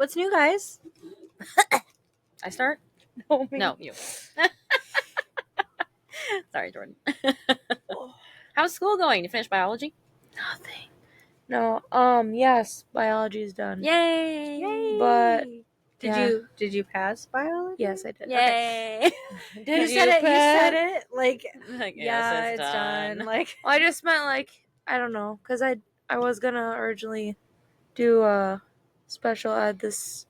What's new, guys? I start? No, No, you. Sorry, Jordan. How's school going? You finished biology? Nothing. No. Yes, biology's done. Yay! But Did you pass biology? yes, I did. Yay! Did You said it like Like, yeah, yes, it's done. Like Well, I just meant I don't know, because I was gonna originally do special ed this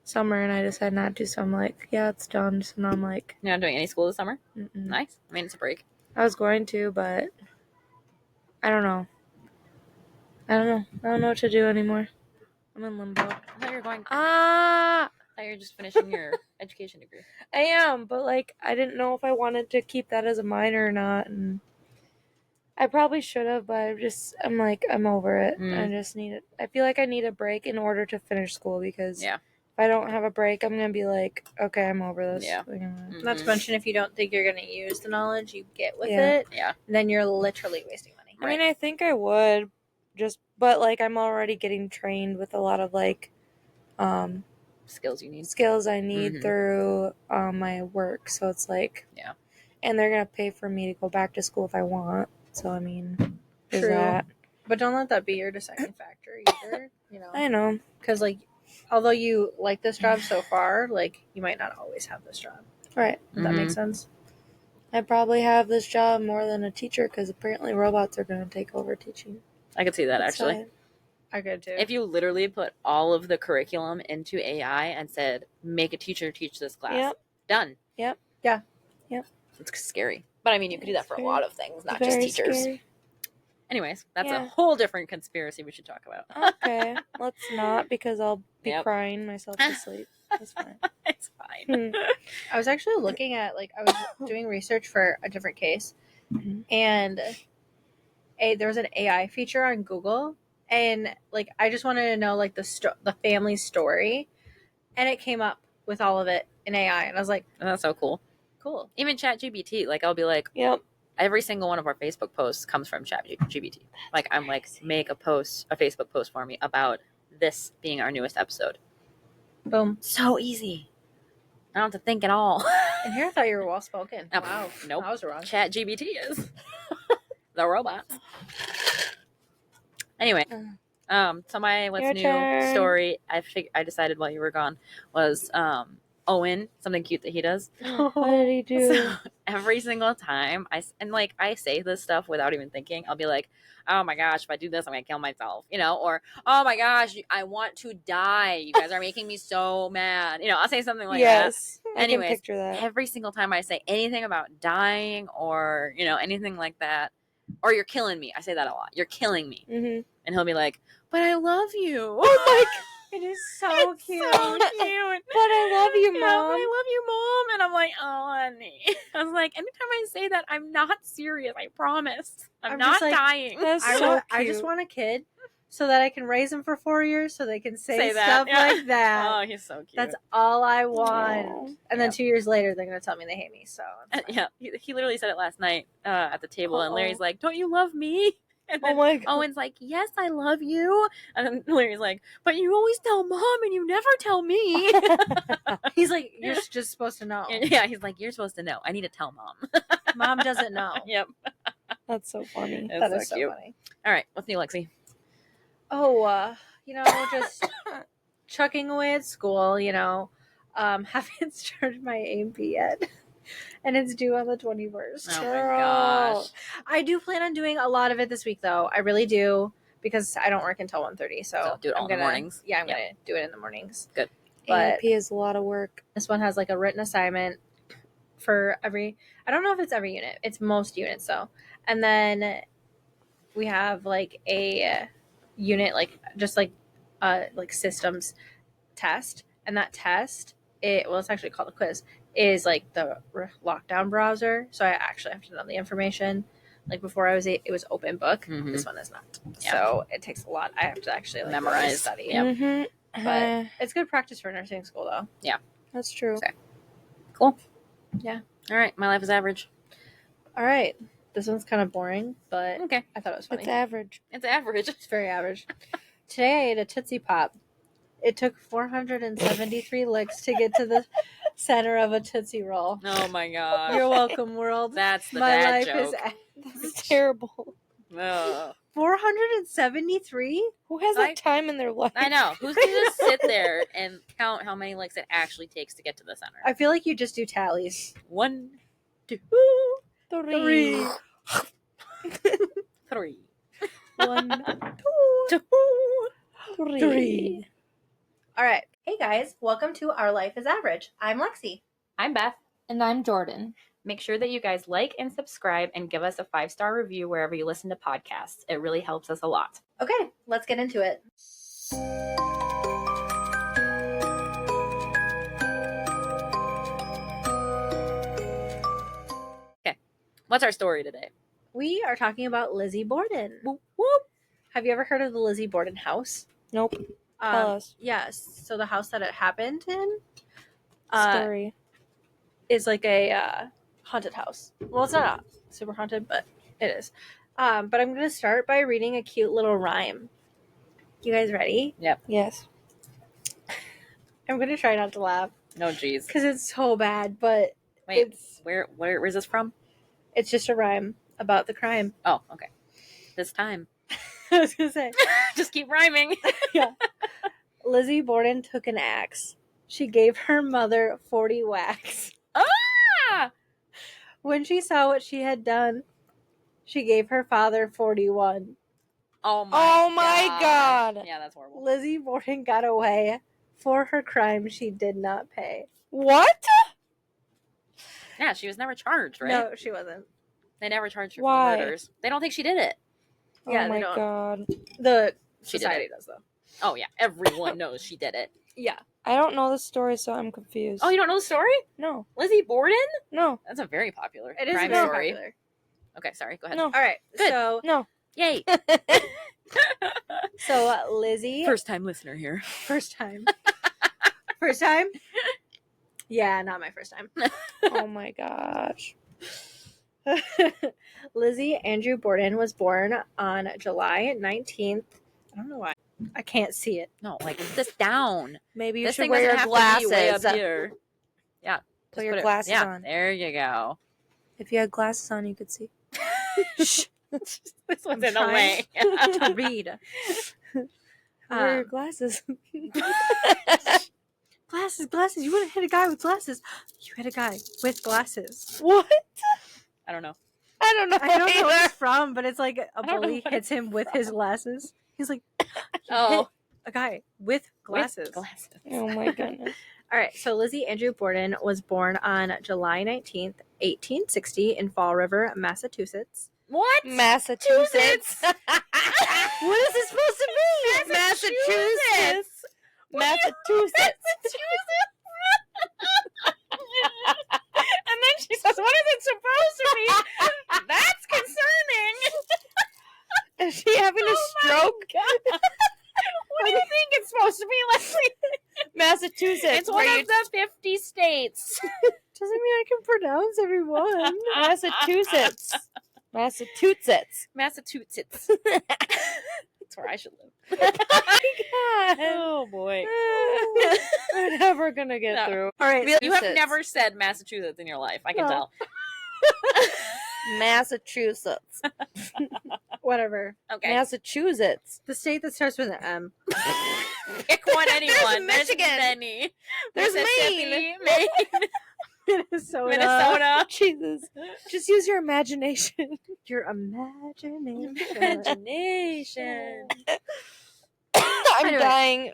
summer, and I decided not to. So I'm like, yeah, it's done. So now I'm like, You're not doing any school this summer? mm-mm. Nice. I mean, it's a break. I was going to, but I don't know. I don't know what to do anymore. I'm in limbo. I thought you were going. I I thought you were just finishing your education degree. am, but I didn't know if I wanted to keep that as a minor or not, and I probably should have, but I'm over it. I just need it. I feel like I need a break in order to finish school, because if I don't have a break, I'm gonna be like, okay, I'm over this. Yeah. not to mention, if you don't think you're gonna use the knowledge you get with Yeah. it, then you're literally wasting money. I mean, I think I would, but I'm already getting trained with a lot of skills you need. Skills I need through my work, so it's and they're gonna pay for me to go back to school if I want. So I mean, there's that. But don't let that be your deciding factor either. I know, because although you like this job so far, you might not always have this job. Right? Does that make sense? I probably have this job more than a teacher, because apparently robots are gonna take over teaching. I could see that actually. I could too. If you literally put all of the curriculum into AI and said, make a teacher teach this class, done. Yep. Yeah. Yep. It's scary. But I mean, you could do that for a lot of things, not just teachers. Scary. Anyways, that's a whole different conspiracy we should talk about. Okay, let's not, because I'll be crying myself to sleep. That's fine. It's fine. I was actually looking at, I was doing research for a different case, and there was an AI feature on Google, and I just wanted to know the family story, and it came up with all of it in AI, and I was like, and that's so cool. Cool. Even ChatGPT, I'll be like, yep. Every single one of our Facebook posts comes from ChatGPT. I'm make a Facebook post for me about this being our newest episode. Boom. So easy. I don't have to think at all. And here I thought you were well spoken. Oh, wow. Nope. I was wrong. ChatGPT is the robot. Anyway, so my what's new story I decided while you were gone was Owen, something cute that he does. What did he do? So every single time I say this stuff without even thinking, I'll be like, oh my gosh, if I do this, I'm gonna kill myself, or oh my gosh, I want to die. You guys are making me so mad. I'll say something like that. Anyways, I can picture that. Every single time I say anything about dying or anything like that, or you're killing me, I say that a lot. You're killing me, and he'll be like, but I love you. Oh my god. It is so cute. So cute. But I love you, Mom. Yeah, but I love you, Mom. And I'm like, oh, honey. I was like, anytime I say that, I'm not serious. I promise. I'm not dying. I just want a kid so that I can raise him for 4 years so they can say stuff like that. Oh, he's so cute. That's all I want. Aww. And then 2 years later, they're going to tell me they hate me. So yeah, he literally said it last night at the table. And Larry's like, don't you love me? And then Owen's like, yes, I love you. And then Larry's like, but you always tell Mom and you never tell me. He's like, you're just supposed to know. Yeah, he's like, you're supposed to know. I need to tell Mom. Mom doesn't know. Yep. That's so funny. That is so funny. All right, what's new, Lexi? Oh, just chucking away at school, haven't started my A&P yet. And it's due on the 21st. Oh my gosh. I do plan on doing a lot of it this week, though. I really do, because I don't work until 1:30. So do it all in the mornings? Yeah, I'm going to do it in the mornings. Good. But A&P is a lot of work. This one has a written assignment for I don't know if it's every unit. It's most units, though. And then we have a unit, just systems test. And that test, it's actually called a quiz, is the lockdown browser. So I actually have to know the information. Before it was open book. Mm-hmm. This one is not. Yeah. So it takes a lot. I have to actually memorize, study. Yep. Mm-hmm. But it's good practice for nursing school, though. Yeah, that's true. Okay. Cool. Yeah. All right, my life is average. All right, this one's kind of boring, but I thought it was funny. It's average. It's average. It's very average. Today I ate a Tootsie Pop. It took 473 licks to get to the center of a Tootsie Roll. Oh my gosh. You're welcome, world. That's the My dad life joke. is That's terrible. Ugh. 473? Who has Like- that time in their life? I know. Who's going to just sit there and count how many licks it actually takes to get to the center? I feel like you just do tallies. 1, 2, Three. 3. 1, 2. 3. All right. Hey guys, welcome to Our Life is Average. I'm Lexi. I'm Beth. And I'm Jordan. Make sure that you guys like and subscribe and give us a 5-star review wherever you listen to podcasts. It really helps us a lot. Okay, let's get into it. What's our story today? We are talking about Lizzie Borden. Whoop, whoop. Have you ever heard of the Lizzie Borden house? Nope. Tell us. Yes. So the house that it happened in Story. is like a haunted house. Well, it's not super haunted, but it is. But I'm going to start by reading a cute little rhyme. You guys ready? Yes. I'm going to try not to laugh No, geez. because it's so bad, but Wait, where is this from? it's just a rhyme about the crime. Oh, okay. This time. I was going to say. Just keep rhyming. Lizzie Borden took an axe. She gave her mother 40 whacks. Ah! When she saw what she had done, she gave her father 41. Oh my God. Yeah, that's horrible. Lizzie Borden got away for her crime she did not pay. What? Yeah, she was never charged, right? No, she wasn't. They never charged her Why? for the murders. They don't think she did it. Yeah, oh they my don't. God. The She did society it. does, though. Oh, yeah. Everyone knows she did it. Yeah. I don't know the story, so I'm confused. Oh, you don't know the story? No. Lizzie Borden? No. That's a very popular It is crime very story. popular. Okay, sorry. Go ahead. No. All right. Good. So, No. Yay. Lizzie. First time listener here. First time. First time? Yeah, not my first time. Oh my gosh. Lizzie Andrew Borden was born on July 19th. I don't know why. I can't see it. No, like, put this down. Maybe you This should thing wear your doesn't have to be way up glasses. here. Yeah. Put just your it- glasses yeah, on. there you go. If you had glasses on, you could see. Shh. This one's I'm in the trying way. to read. Wear your glasses. Glasses. You wouldn't hit a guy with glasses. You hit a guy with glasses. What? I don't know. I don't know. I don't know what either. it's from, but it's like a don't know bully what hits it's him with his glasses. He's like, Oh. hit a guy with glasses. With glasses. Oh my goodness. All right, so Lizzie Andrew Borden was born on July 19th, 1860 in Fall River, Massachusetts. What? Massachusetts. What is this supposed to be? Massachusetts. Massachusetts. And then she says, what is it supposed to be? That's concerning. Is she having a stroke? What do you think it's supposed to be, Leslie? Massachusetts. It's one where of the 50 states. Doesn't mean I can pronounce every one. Massachusetts. Massachusetts. Massachusetts. That's where I should live. God. Oh, boy. We're never gonna get No. through. All right, You have Massachusetts. never said Massachusetts in your life. I can No. tell. Massachusetts. whatever. Okay. Massachusetts. The state that starts with an M. Pick one, anyone. There's Michigan. many. There's Mississippi, Maine. Minnesota. Minnesota. Jesus. Just use your imagination. Your imagination. Imagination. I'm Anyway. dying.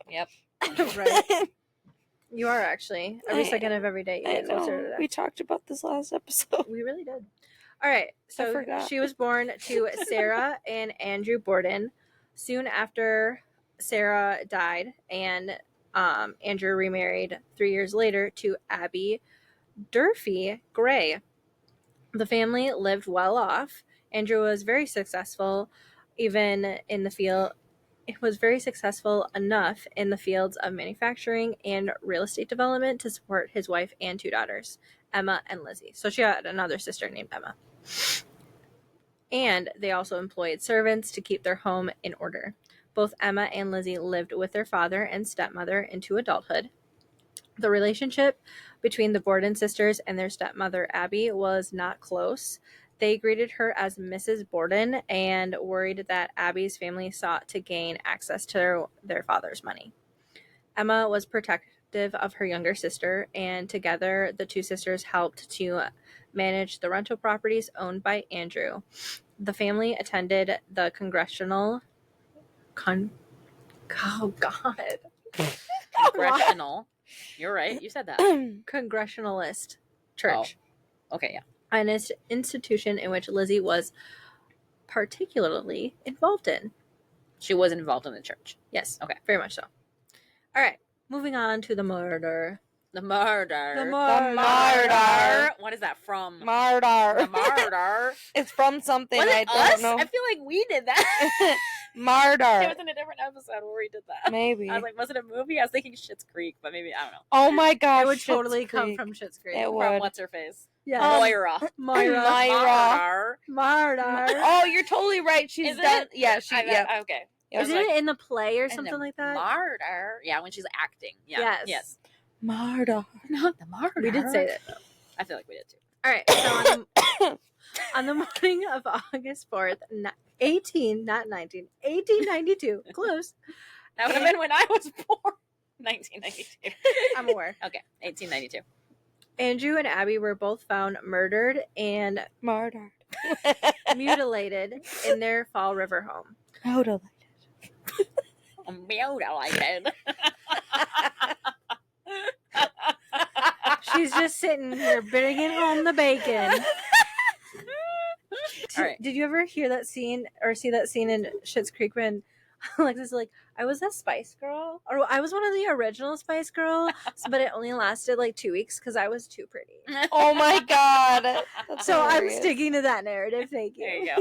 Right. You are actually. Every second of every day you I get closer to know. that. We talked about this last episode. We really did. All right. So forgot. she was born to Sarah and Andrew Borden. Soon after Sarah died, and Andrew remarried 3 years later to Abby Durfee Gray. The family lived well off. Andrew was very successful, even in the field. It was very successful enough in the fields of manufacturing and real estate development to support his wife and 2 daughters, Emma and Lizzie. So she had another sister named Emma. And they also employed servants to keep their home in order. Both Emma and Lizzie lived with their father and stepmother into adulthood. The relationship between the Borden sisters and their stepmother Abby was not close. They greeted her as Mrs. Borden and worried that Abby's family sought to gain access to their father's money. Emma was protective of her younger sister, and together the two sisters helped to manage the rental properties owned by Andrew. The family attended the Congressional. Oh, God. Congressional. You're right. You said that. Congressionalist Church. Oh. Okay, yeah. An institution in which Lizzie was particularly involved in. She was involved in the church. Yes. Okay. Very much so. All right. Moving on to the murder. The murder. The The murder. murder. What is that from? Murder. The murder. It's from something Was I it don't us? know. I feel like we did that. It Murder. was in a different episode where we did that. Maybe. I was like, was it a movie? I was thinking Schitt's Creek, but maybe, I don't know. Oh my gosh. It would Schitt's totally come Creek. from Schitt's Creek. It From would. what's her face? Yeah. Moira. Moira. Moira. Murder. Murder. Oh, you're totally right. She's Is it? done. Yeah, she. Yeah. Okay. Yeah. Isn't it in the play or something like that? Murder. Yeah, when she's acting. Yeah. Yes. Yes. Murder. Not the murder. We did say that. I feel like we did too. All right. So on the morning of August 4th, 1892, close. That would have been when I was born. 1992. I'm aware. Okay, 1892. Andrew and Abby were both found murdered and Murder. mutilated in their Fall River home. Mutilated. Mutilated. She's just sitting here bringing home the bacon. All right. Did you ever hear that scene or see that scene in Schitt's Creek when Alexis is like, I was a Spice Girl, or I was one of the original Spice Girls, but it only lasted like 2 weeks because I was too pretty. Oh my god. That's So I'm hilarious. sticking to that narrative. Thank you. There you go.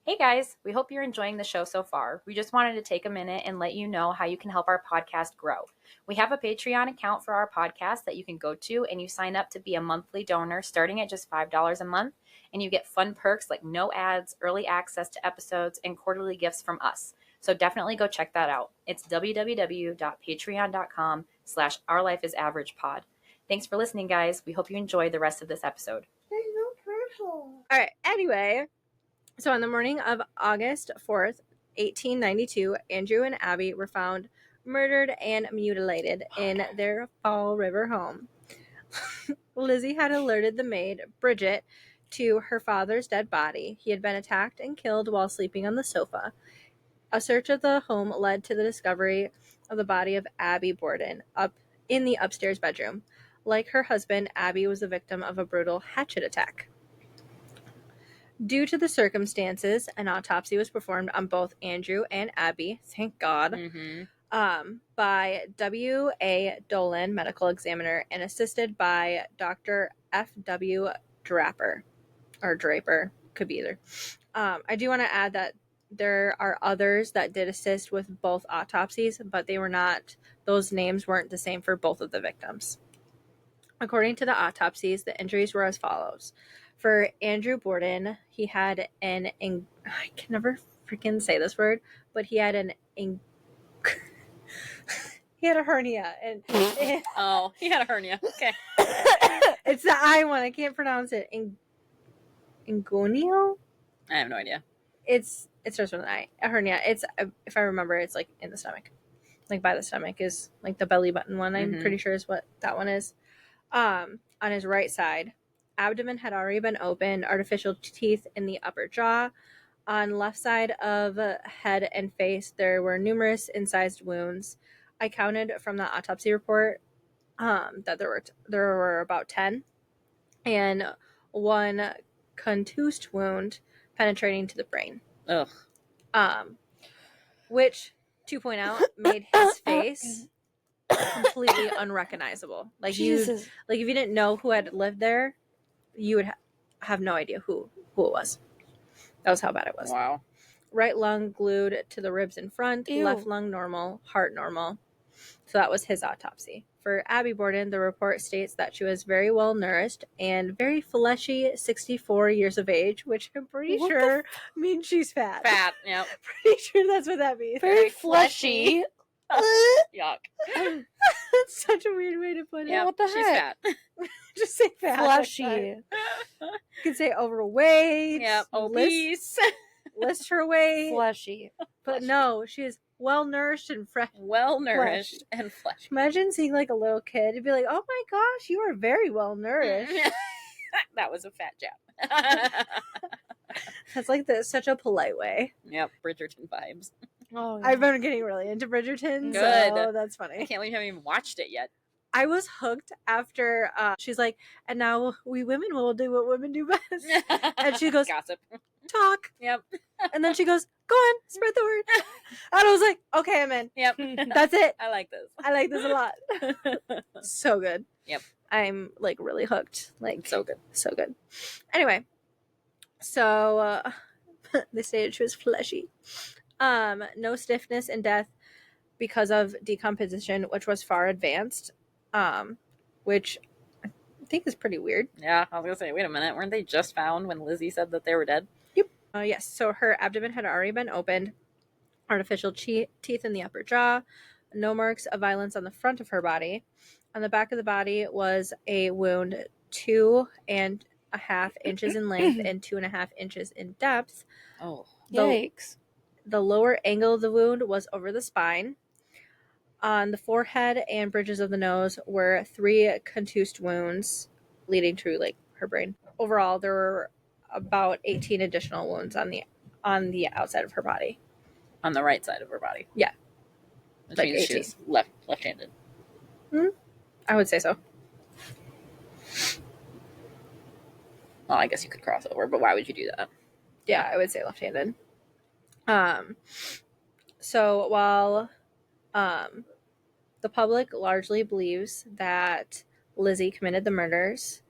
Hey guys, we hope you're enjoying the show so far. We just wanted to take a minute and let you know how you can help our podcast grow. We have a Patreon account for our podcast that you can go to, and you sign up to be a monthly donor starting at just $5 a month, and you get fun perks like no ads, early access to episodes, and quarterly gifts from us. So definitely go check that out. It's www.patreon.com/ourlifeisAveragePod. Thanks for listening, guys. We hope you enjoy the rest of this episode. There's no turtle. All right. Anyway, so on the morning of August 4th, 1892, Andrew and Abby were found murdered and mutilated in their Fall River home. Lizzie had alerted the maid, Bridget, to her father's dead body. He had been attacked and killed while sleeping on the sofa. A search of the home led to the discovery of the body of Abby Borden up in the upstairs bedroom. Like her husband, Abby was the victim of a brutal hatchet attack. Due to the circumstances, an autopsy was performed on both Andrew and Abby, thank God, by W.A. Dolan, medical examiner, and assisted by Dr. F.W. Draper, could be either. I do want to add that there are others that did assist with both autopsies, but those names weren't the same for both of the victims. According to the autopsies, the injuries were as follows. For Andrew Borden, he had I can never freaking say this word, but he had he had a hernia. Oh, he had a hernia. Okay. It's the I one. I can't pronounce it. Ingonio? I have no idea. It starts with an I. A hernia. It's, if I remember, it's like in the stomach. Like by the stomach is like the belly button one. I'm pretty sure is what that one is. On his right side. Abdomen had already been opened, artificial teeth in the upper jaw. On left side of head and face, there were numerous incised wounds. I counted from the autopsy report that there were about 10, and one contused wound penetrating to the brain. Ugh. Which, to point out, made his face completely unrecognizable. Like Jesus. if you didn't know who had lived there, you would have no idea who it was. That was how bad it was. Wow. Right lung glued to the ribs in front. Ew. Left lung normal. Heart normal. So that was his autopsy. For Abby Borden, the report states that she was very well nourished and very fleshy, 64 years of age, which I'm pretty What the sure means she's fat. Fat. Yep. Pretty sure that's what that means. Very fleshy. Yuck. That's such a weird way to put it. Yeah, what the She's heck? fat. Just say fat. Fleshy. You could say overweight. Yep. Obese. List her weight. Fleshy. But no, she is well nourished and fresh. Well nourished and fleshy. Imagine seeing like a little kid and be like, "Oh my gosh, you are very well nourished." That was a fat jab. That's like such a polite way. Yep. Bridgerton vibes. Oh, yeah. I've been getting really into Bridgerton, Good. so that's I funny. can't believe you haven't even watched it yet. I was hooked after she's like, "And now we women will do what women do best." And she goes, Gossip. "Talk." Yep. And then she goes, "Go on, spread the word." And I was like, "Okay, I'm in. Yep. That's it. I like this. I like this a lot." So good. Yep. I'm like really hooked. Like So good. so good. Anyway, so they stated she was fleshy. No stiffness in death because of decomposition, which was far advanced. Which I think is pretty weird. Yeah, I was gonna say, wait a minute, weren't they just found when Lizzie said that they were dead? Yep. Yes. So her abdomen had already been opened. Artificial teeth in the upper jaw. No marks of violence on the front of her body. On the back of the body was a wound 2.5 inches in length and 2.5 inches in depth. Oh, Yikes. The lower angle of the wound was over the spine. On the forehead and bridges of the nose were 3 contused wounds leading to like her brain. Overall, there were about 18 additional wounds on the outside of her body. on the right side of her body. Yeah. Which Like means 18. she's left-handed. I would say so. Well, I guess you could cross over, but why would you do that? Yeah, I would say left-handed. So while the public largely believes that Lizzie committed the murders,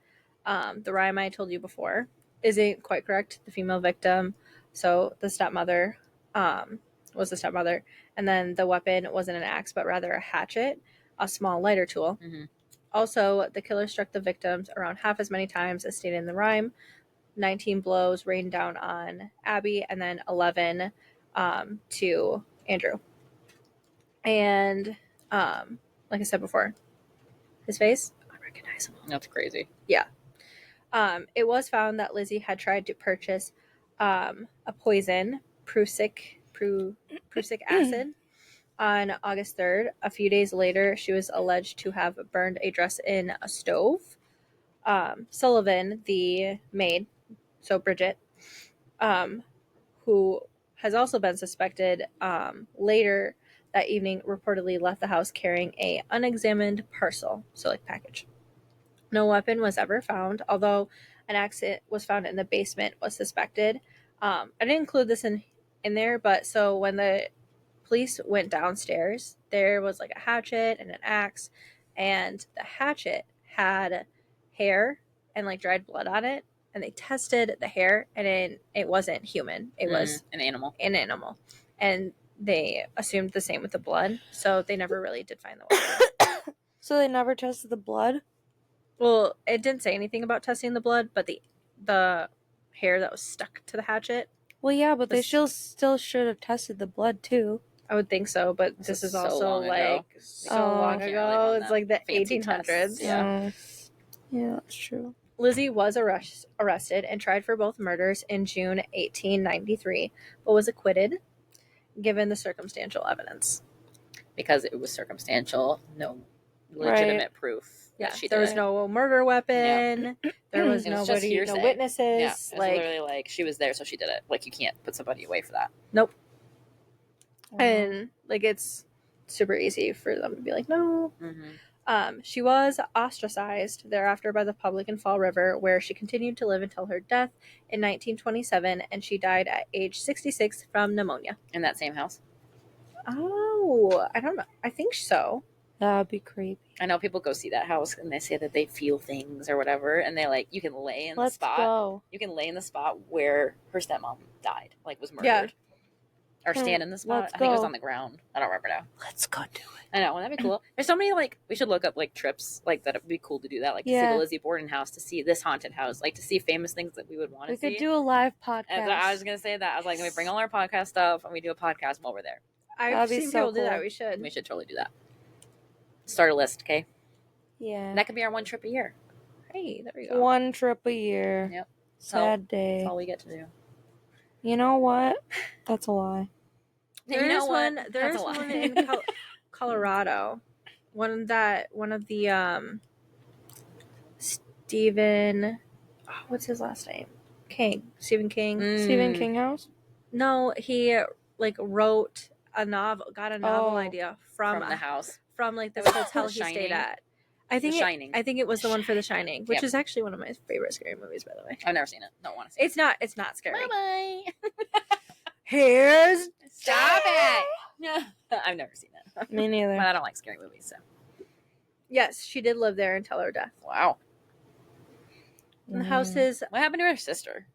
the rhyme I told you before isn't quite correct. The female victim, so the stepmother, was the stepmother, and then the weapon wasn't an axe, but rather a hatchet, a small lighter tool. Mm-hmm. Also, the killer struck the victims around half as many times as stated in the rhyme. 19 blows rained down on Abby, and then 11 to Andrew. And like I said before, his face unrecognizable. That's crazy. It was found that Lizzie had tried to purchase a poison, prussic acid, on August 3rd. A few days later, she was alleged to have burned a dress in a stove. Sullivan, the maid, so Bridget, who has also been suspected, later that evening reportedly left the house carrying a unexamined parcel, so like package. No weapon was ever found, although an axe was found in the basement was suspected. I didn't include this in there, but so when the police went downstairs, there was like a hatchet and an axe, and the hatchet had hair and like dried blood on it, and they tested the hair, and it wasn't human. It was an animal. And they assumed the same with the blood, so they never really did find the weapon. So they never tested the blood? Well, it didn't say anything about testing the blood, but the hair that was stuck to the hatchet. Well, yeah, but they still should have tested the blood too. I would think so, but this is so also long ago. like so Oh. long Can't ago. really run It's that like the fancy 1800s. tests. Yeah. Yeah, that's true. Lizzie was arrested and tried for both murders in June 1893, but was acquitted given the circumstantial evidence. Because it was circumstantial, no legitimate proof. Yeah, that she there did was it. no murder weapon. There was It was just nobody, no hearsay. witnesses. Yeah, it's literally like she was there, so she did it. Like you can't put somebody away for that. Nope. And like it's super easy for them to be like, no. Mm-hmm. She was ostracized thereafter by the public in Fall River, where she continued to live until her death in 1927, and she died at age 66 from pneumonia. In that same house. Oh, I don't know. I think so. That'd be creepy. I know people go see that house and they say that they feel things or whatever, and they like you can lay in the Let's spot. go. You can lay in the spot where her stepmom died, like was murdered. Yeah. or stand in the spot. Let's I think it was go. on the ground. I don't remember now. Let's go do it. I know, wouldn't that be cool? There's so many, like, we should look up, like, trips, like, that would be cool to do that, like, to see the Yeah. Lizzie Borden house, to see this haunted house, like, to see famous things that we would want to We see. could do a live And I podcast. was going to say that. I was like, we bring all our podcast stuff, and we do a podcast while we're there. I've That'd be seen so people do that. cool. We should. We should totally do that. Start a list, okay? Yeah. And that could be our one trip a year. Hey, there we go. One trip a year. Yep. Sad day. That's all we get to do. You know what? That's a lie. There's you know what? one. There's That's a lie. one in Colorado. One of the Stephen. Oh, what's his last name? King. Stephen King. Stephen King house? No, he like wrote a novel. Got a novel Oh. idea From the house. from like the Is it hotel The he stayed Shining? at. I think The Shining. I think it was the one for The Shining, which Yep. is actually one of my favorite scary movies, by the way. I've never seen it. Don't want to see It's not. It's not scary. it. Here's Stop it! I've never seen it. Me neither. But I don't like scary movies, so. Yes, she did live there until her death. Wow. And the house is What happened to her sister?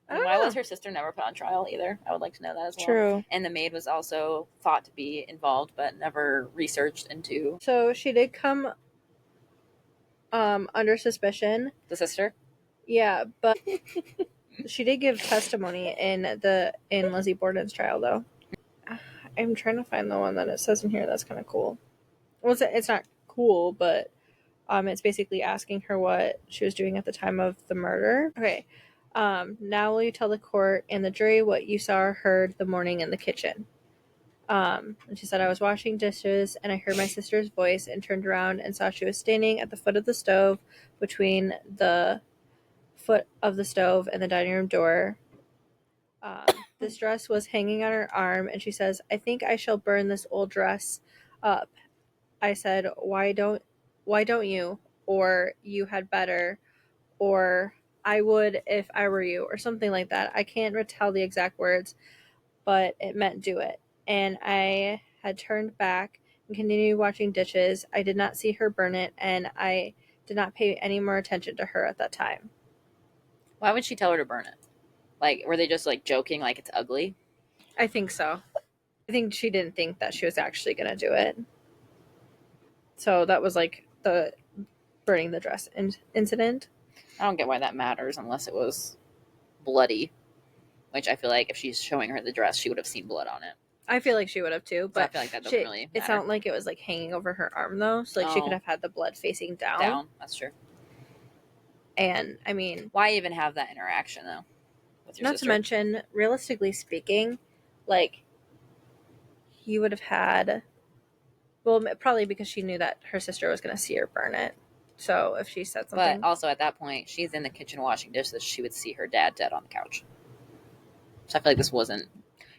I And don't why know. was her sister never put on trial either? I would like to know that as well. True. And the maid was also thought to be involved, but never researched into So she did come under suspicion. the sister. Yeah, but she did give testimony in Lizzie Borden's trial, though. I'm trying to find the one that it says in here that's kind of cool. Well, it's not cool, but it's basically asking her what she was doing at the time of the murder. Okay. Now will you tell the court and the jury what you saw or heard the morning in the kitchen? And she said, I was washing dishes and I heard my sister's voice and turned around and saw she was standing at the foot of the stove between the foot of the stove and the dining room door. This dress was hanging on her arm and she says, I think I shall burn this old dress up. I said, why don't you? Or you had better, or I would if I were you, or something like that. I can't retell the exact words, but it meant do it. And I had turned back and continued washing dishes. I did not see her burn it, and I did not pay any more attention to her at that time. Why would she tell her to burn it? Like, were they just like joking, like it's ugly? I think so. I think she didn't think that she was actually going to do it. So that was like the burning the dress incident. I don't get why that matters unless it was bloody, which I feel like if she's showing her the dress, she would have seen blood on it. I feel like she would have too, So I but feel like that doesn't really it's matter. not like it was like hanging over her arm though. So like she Oh. could have had the blood facing down. Down. That's true. And I mean, Why even have that interaction though? With your not sister? to mention, realistically speaking, like he would have had, well, probably because she knew that her sister was going to see her burn it. So if she said something, But also at that point, she's in the kitchen washing dishes. She would see her dad dead on the couch. So I feel like this wasn't.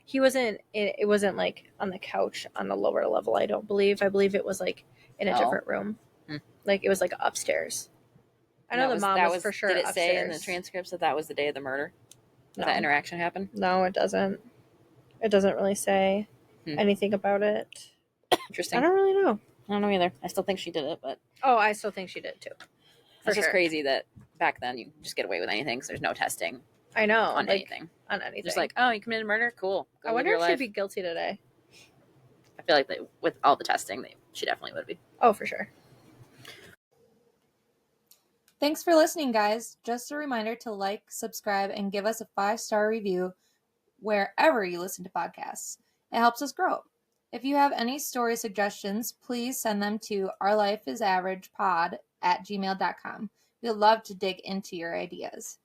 he wasn't. It wasn't like on the couch on the lower level. I don't believe. I believe it was like in a Oh. different room. Like it was like upstairs. I know the mom was for sure. Did it upstairs. say in the transcripts that was the day of the murder? No. That interaction happened? No, it doesn't. It doesn't really say anything about it. Interesting. I don't really know. I don't know either. I still think she did it, but Oh, I still think she did too. it's just crazy that back then you just get away with anything because there's no testing I know on anything. On anything. Just like, oh, you committed murder? Cool. Go I live wonder your if life. she'd be guilty today. I feel like with all the testing, she definitely would be. Oh, for sure. Thanks for listening, guys. Just a reminder to like, subscribe, and give us a 5-star review wherever you listen to podcasts. It helps us grow. If you have any story suggestions, please send them to ourlifeisAveragePod@gmail.com. We'd love to dig into your ideas.